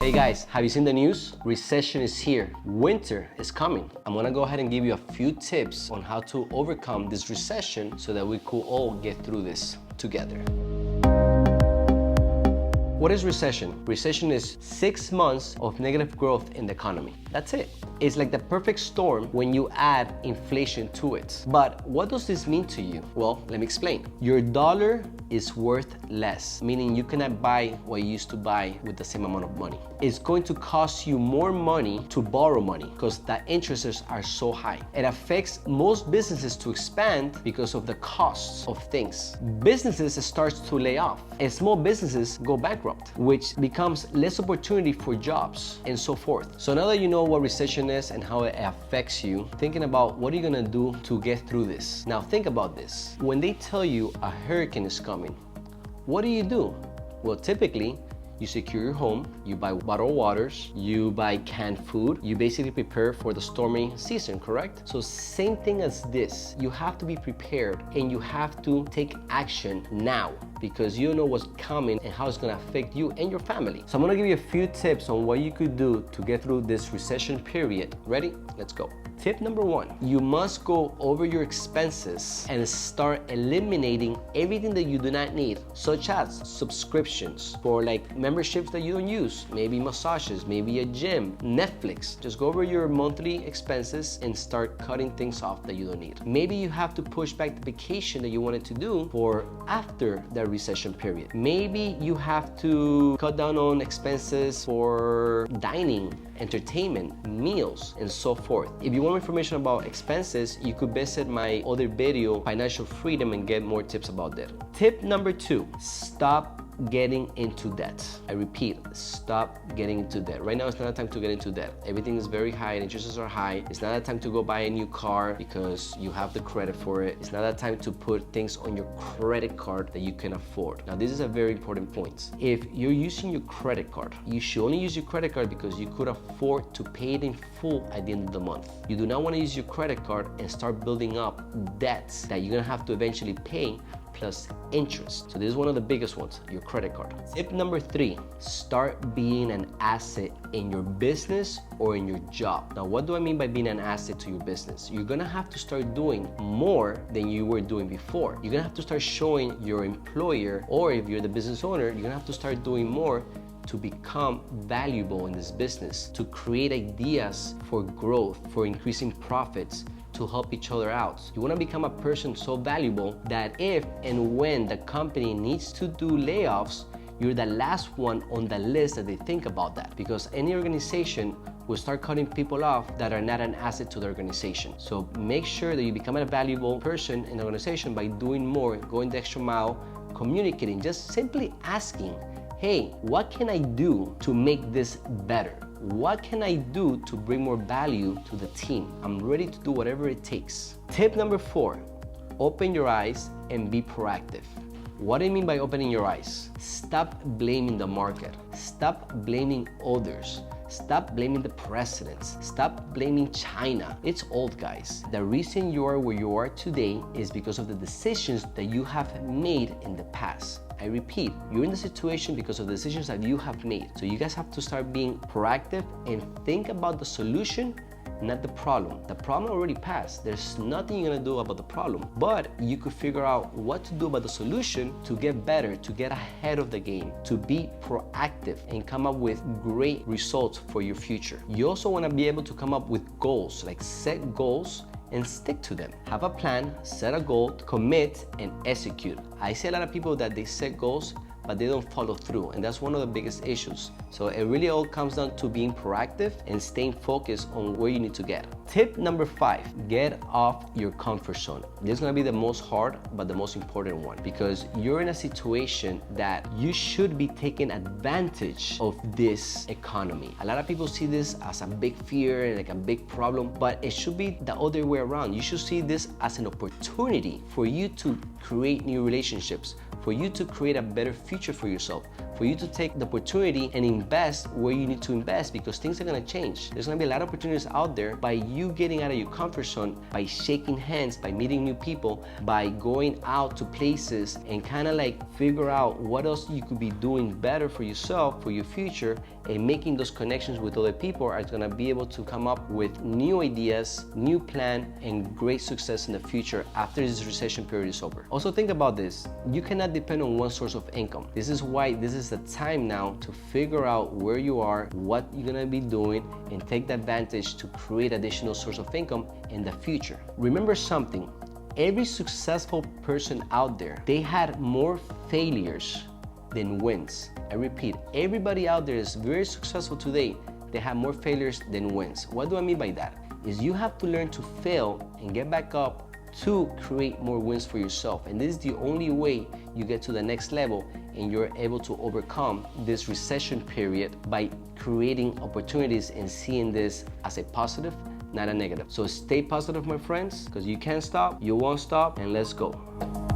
Hey guys, have you seen the news? Recession is here. Winter is coming. I'm gonna go ahead and give you a few tips on how to overcome this recession so that we could all get through this together. What is recession? Recession is 6 months of negative growth in the economy. That's it. It's like the perfect storm when you add inflation to it. But what does this mean to you? Well, let me explain. Your dollar is worth less, meaning you cannot buy what you used to buy with the same amount of money. It's going to cost you more money to borrow money because the interests are so high. It affects most businesses to expand because of the costs of things. Businesses start to lay off and small businesses go bankrupt, which becomes less opportunity for jobs and so forth. So now that you know what recession is and how it affects you, thinking about what are you gonna do to get through this. Now think about this. When they tell you a hurricane is coming, what do? Well, typically, you secure your home, you buy bottled waters, you buy canned food, you basically prepare for the stormy season, correct? So same thing as this, you have to be prepared and you have to take action now because you don't know what's coming and how it's gonna affect you and your family. So I'm gonna give you a few tips on what you could do to get through this recession period. Ready? Let's go. Tip number 1, you must go over your expenses and start eliminating everything that you do not need, such as subscriptions for like memberships that you don't use, maybe massages, maybe a gym, Netflix. Just go over your monthly expenses and start cutting things off that you don't need. Maybe you have to push back the vacation that you wanted to do for after the recession period. Maybe you have to cut down on expenses for dining, entertainment, meals, and so forth. If you want more information about expenses, you could visit my other video, Financial Freedom, and get more tips about that. Tip number 2, stop getting into debt. I repeat, stop getting into debt. Right now, it's not a time to get into debt. Everything is very high, interests are high. It's not a time to go buy a new car because you have the credit for it. It's not a time to put things on your credit card that you can afford. Now, this is a very important point. If you're using your credit card, you should only use your credit card because you could afford to pay it in full at the end of the month. You do not want to use your credit card and start building up debts that you're gonna have to eventually pay plus interest. So this is one of the biggest ones, your credit card. Tip number 3, start being an asset in your business or in your job. Now, what do I mean by being an asset to your business? You're gonna have to start doing more than you were doing before. You're gonna have to start showing your employer, or if you're the business owner, you're gonna have to start doing more to become valuable in this business, to create ideas for growth, for increasing profits, to help each other out. You want to become a person so valuable that if and when the company needs to do layoffs, you're the last one on the list that they think about that, because any organization will start cutting people off that are not an asset to the organization. So make sure that you become a valuable person in the organization by doing more, going the extra mile, communicating, just simply asking, hey, what can I do to make this better? What can I do to bring more value to the team? I'm ready to do whatever it takes. Tip number 4, open your eyes and be proactive. What do I mean by opening your eyes? Stop blaming the market. Stop blaming others. Stop blaming the presidents. Stop blaming China. It's old, guys. The reason you are where you are today is because of the decisions that you have made in the past. I repeat, you're in the situation because of the decisions that you have made. So you guys have to start being proactive and think about the solution, not the problem. The problem already passed. There's nothing you're gonna do about the problem, but you could figure out what to do about the solution to get better, to get ahead of the game, to be proactive and come up with great results for your future. You also wanna be able to come up with goals, like set goals and stick to them. Have a plan, set a goal, commit, and execute. I see a lot of people that they set goals, but they don't follow through, and that's one of the biggest issues. So it really all comes down to being proactive and staying focused on where you need to get. Tip number 5, get off your comfort zone. This is gonna be the most hard, but the most important one, because you're in a situation that you should be taking advantage of this economy. A lot of people see this as a big fear and like a big problem, but it should be the other way around. You should see this as an opportunity for you to create new relationships, for you to create a better future for yourself, for you to take the opportunity and invest where you need to invest, because things are gonna change. There's gonna be a lot of opportunities out there by you getting out of your comfort zone, by shaking hands, by meeting new people, by going out to places and kind of like figure out what else you could be doing better for yourself, for your future, and making those connections with other people are gonna be able to come up with new ideas, new plan, and great success in the future after this recession period is over. Also think about this, you cannot depend on one source of income. This is why this is the time now to figure out where you are, what you're gonna be doing, and take the advantage to create additional source of income in the future. Remember something, every successful person out there, they had more failures than wins. I repeat, everybody out there is very successful today, they have more failures than wins. What do I mean by that? Is you have to learn to fail and get back up to create more wins for yourself. And this is the only way you get to the next level and you're able to overcome this recession period by creating opportunities and seeing this as a positive, not a negative. So stay positive, my friends, because you can't stop, you won't stop, and let's go.